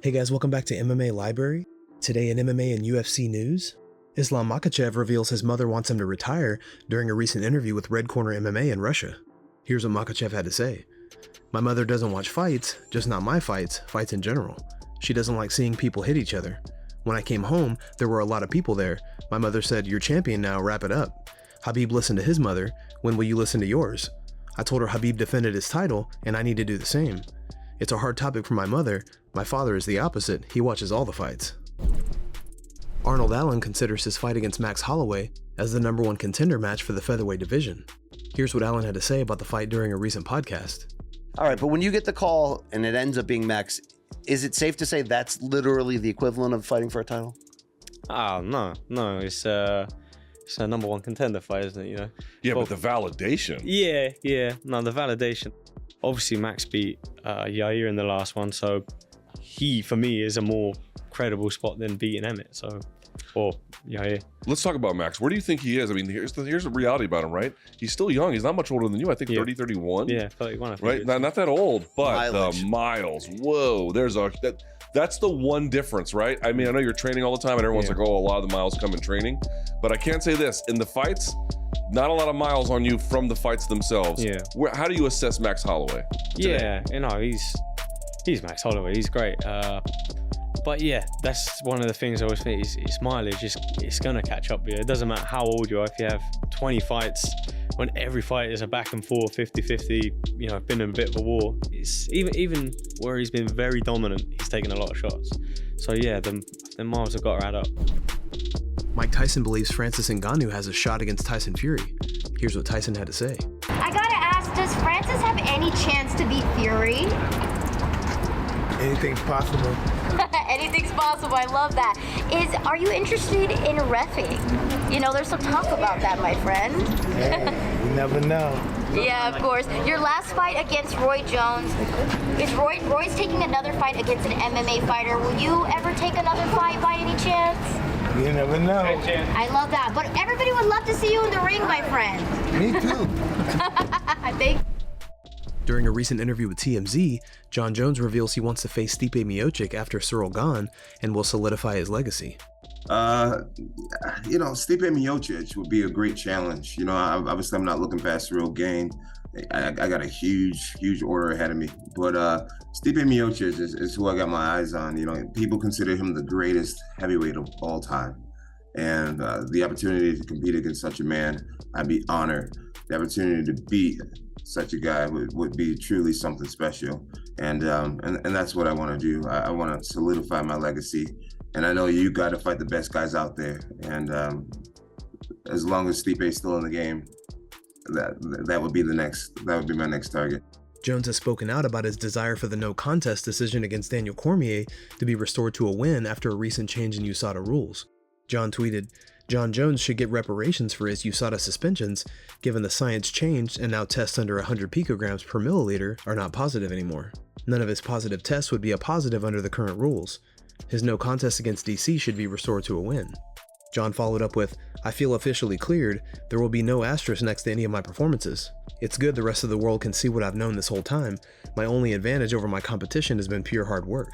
Hey guys, welcome back to MMA Library. Today in MMA and UFC news, Islam Makhachev reveals his mother wants him to retire during a recent interview with Red Corner MMA in Russia. Here's what Makhachev had to say. My mother doesn't watch fights, just not my fights, fights in general. She doesn't like seeing people hit each other. When I came home, there were a lot of people there. My mother said, "You're champion now, wrap it up." Khabib listened to his mother, when will you listen to yours? I told her Khabib defended his title, and I need to do the same. It's a hard topic for my mother. My father is the opposite, he watches all the fights. Arnold Allen considers his fight against Max Holloway as the #1 contender match for the featherweight division. Here's what Allen had to say about the fight during a recent podcast. All right, but when you get the call and it ends up being Max, is it safe to say that's literally the equivalent of fighting for a title? Oh, no, it's a #1 contender fight, isn't it, you know? Yeah, but the validation. No, the validation. Obviously, Max beat Yair in the last one, so he, for me, is a more credible spot than beating Emmett, or Yair. Let's talk about Max. Where do you think he is? I mean, here's the reality about him, right? He's still young. He's not much older than you. I think 30, 31. Yeah, 31, I think. Right? Not that old, but Mileage. the miles. Whoa, that's the one difference, right? I mean, I know you're training all the time and everyone's like, oh, a lot of the miles come in training. But I can't say this. In the fights, not a lot of miles on you from the fights themselves. Yeah. How do you assess Max Holloway today? Yeah, you know, he's Max Holloway. He's great. But yeah, that's one of the things I always think is mileage. It's going to catch up with you. It doesn't matter how old you are. If you have 20 fights, when every fight is a back and forth, 50-50, you know, been in a bit of a war. It's even where he's been very dominant, he's taken a lot of shots. So yeah, the miles have got to add up. Mike Tyson believes Francis Ngannou has a shot against Tyson Fury. Here's what Tyson had to say. I gotta ask, does Francis have any chance to beat Fury? Anything's possible. Anything's possible, I love that. Are you interested in reffing? You know, there's some talk about that, my friend. Hey, you never know. Yeah, of course. Your last fight against Roy Jones, Roy's taking another fight against an MMA fighter. Will you ever take another fight by any chance? You never know. I love that, but everybody would love to see you in the ring, my friend. Me too. Thank you. During a recent interview with TMZ, Jon Jones reveals he wants to face Stipe Miocic after Cyril Gane and will solidify his legacy. Stipe Miocic would be a great challenge. You know, obviously I'm not looking past Cyril Gane. I got a huge order ahead of me. But Stipe Miocic is who I got my eyes on. You know, people consider him the greatest heavyweight of all time. And the opportunity to compete against such a man, I'd be honored. The opportunity to beat such a guy would be truly something special. And that's what I want to do. I want to solidify my legacy. And I know you got to fight the best guys out there. And as long as Stipe is still in the game, that would be my next target. Jones has spoken out about his desire for the no contest decision against Daniel Cormier to be restored to a win after a recent change in USADA rules. John tweeted, Jon Jones should get reparations for his USADA suspensions, given the science changed and now tests under 100 picograms per milliliter are not positive anymore. None of his positive tests would be a positive under the current rules. His no contest against DC should be restored to a win. John followed up with, I feel officially cleared, there will be no asterisk next to any of my performances. It's good the rest of the world can see what I've known this whole time. My only advantage over my competition has been pure hard work.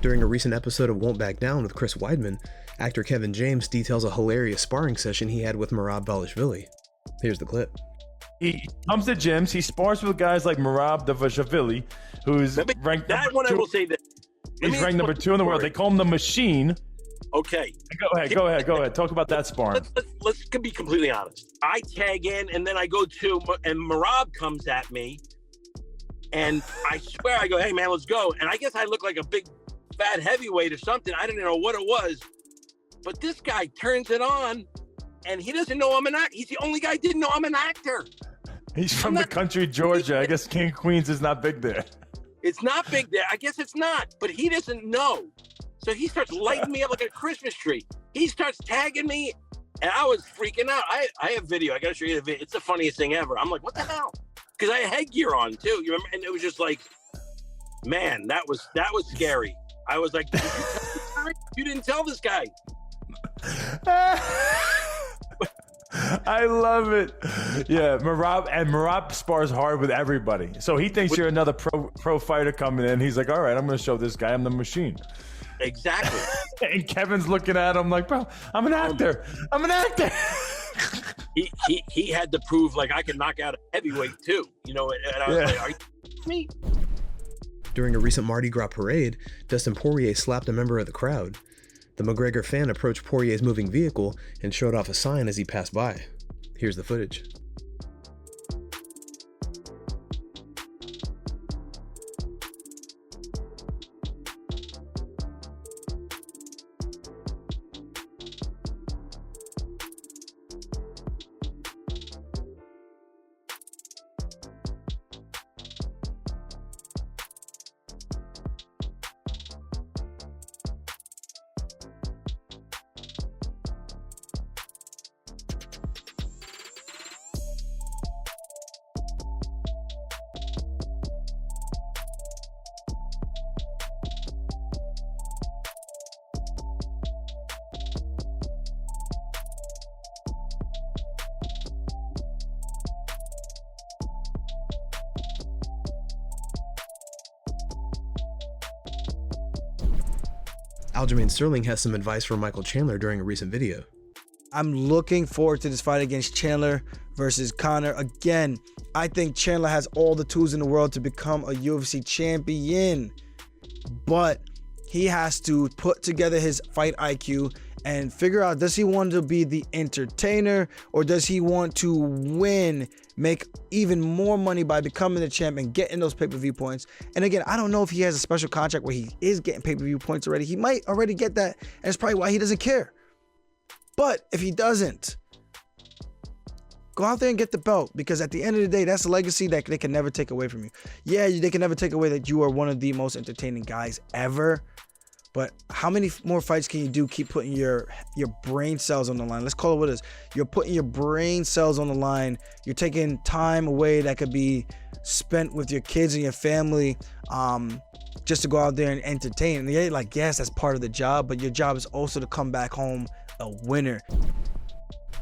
During a recent episode of Won't Back Down with Chris Weidman, actor Kevin James details a hilarious sparring session he had with Merab Dvalishvili. Here's the clip. He comes to gyms, he spars with guys like Merab Dvalishvili, who's ranked that one. I will say that he's ranked number 2 in the world. They call him the Machine. Okay. Go ahead. Talk about that sparring. Let's be completely honest. I tag in and then I go to, and Merab comes at me, and I swear I go, hey man, let's go. And I guess I look like a big fat heavyweight or something. I didn't know what it was, but this guy turns it on, and he doesn't know I'm an actor. He's the only guy who didn't know I'm an actor. He's from the country Georgia. I guess King Queens is not big there. It's not big there. I guess it's not, but he doesn't know. So he starts lighting me up like a Christmas tree. He starts tagging me, and I was freaking out. I have video. I got to show you the video. It's the funniest thing ever. I'm like, what the hell? Because I had headgear on too. You remember? And it was just like, man, that was scary. I was like, you didn't tell this guy. I love it. Yeah, Merab spars hard with everybody. So he thinks you're another pro fighter coming in. He's like, all right, I'm going to show this guy I'm the machine. Exactly. And Kevin's looking at him like, bro, I'm an actor. I'm an actor. He had to prove like I can knock out a heavyweight too. You know, and I was like, are you me? During a recent Mardi Gras parade, Dustin Poirier slapped a member of the crowd. The McGregor fan approached Poirier's moving vehicle and showed off a sign as he passed by. Here's the footage. Aljamain Sterling has some advice for Michael Chandler during a recent video. I'm looking forward to this fight against Chandler versus Conor. Again, I think Chandler has all the tools in the world to become a UFC champion, but he has to put together his fight IQ and figure out, does he want to be the entertainer or does he want to win, make even more money by becoming the champ and getting those pay-per-view points? And again, I don't know if he has a special contract where he is getting pay-per-view points already. He might already get that, and that's probably why he doesn't care. But if he doesn't, go out there and get the belt, because at the end of the day, that's a legacy that they can never take away from you. Yeah, they can never take away that you are one of the most entertaining guys ever. But how many more fights can you do? Keep putting your brain cells on the line. Let's call it what it is. You're putting your brain cells on the line. You're taking time away that could be spent with your kids and your family, just to go out there and entertain. And yeah, like, yes, that's part of the job, but your job is also to come back home a winner.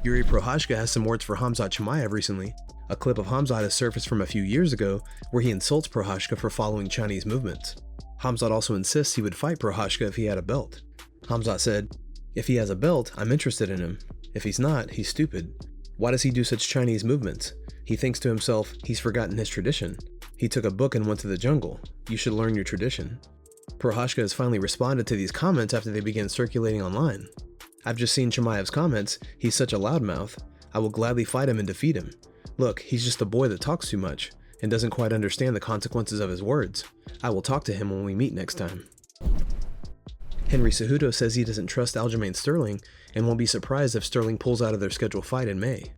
Jiri Prochazka has some words for Khamzat Chimaev recently. A clip of Khamzat has surfaced from a few years ago where he insults Prochazka for following Chinese movements. Khamzat also insists he would fight Prochazka if he had a belt. Khamzat said, "If he has a belt, I'm interested in him. If he's not, he's stupid. Why does he do such Chinese movements? He thinks to himself, he's forgotten his tradition. He took a book and went to the jungle. You should learn your tradition." Prochazka has finally responded to these comments after they began circulating online. "I've just seen Chimaev's comments. He's such a loudmouth. I will gladly fight him and defeat him. Look, he's just a boy that talks too much and doesn't quite understand the consequences of his words. I will talk to him when we meet next time." Henry Cejudo says he doesn't trust Aljamain Sterling and won't be surprised if Sterling pulls out of their scheduled fight in May.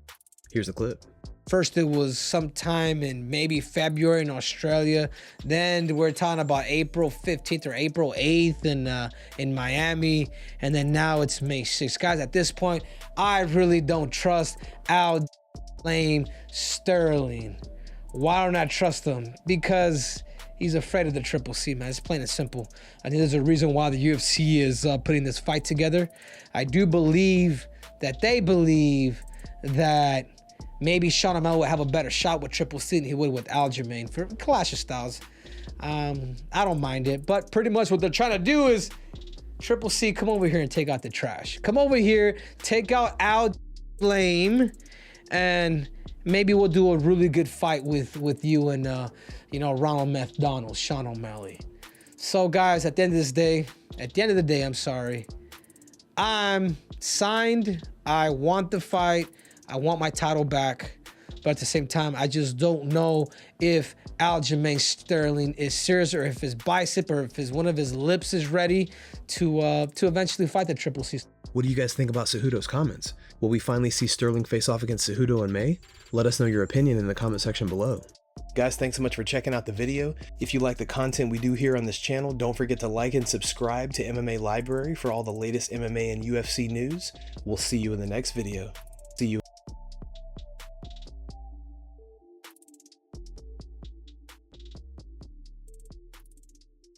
Here's the clip. First, it was sometime in maybe February in Australia. Then we're talking about April 15th or April 8th in Miami. And then now it's May 6th. Guys, at this point, I really don't trust Aljamain Sterling. Why don't I trust him? Because he's afraid of the Triple C, man. It's plain and simple. I think there's a reason why the UFC is putting this fight together. I do believe that they believe that maybe Sean O'Malley would have a better shot with Triple C than he would with Aljamain for clash of styles. I don't mind it, but pretty much what they're trying to do is, Triple C, come over here and take out the trash. Come over here, take out Aljamain, and maybe we'll do a really good fight with you and Ronald McDonald, Sean O'Malley. So guys, at the end of the day, I'm sorry. I'm signed. I want the fight. I want my title back. But at the same time, I just don't know if Aljamain Sterling is serious, or if his bicep or if one of his lips is ready to eventually fight the Triple C. What do you guys think about Cejudo's comments? Will we finally see Sterling face off against Cejudo in May? Let us know your opinion in the comment section below. Guys, thanks so much for checking out the video. If you like the content we do here on this channel, don't forget to like and subscribe to MMA Library for all the latest MMA and UFC news. We'll see you in the next video.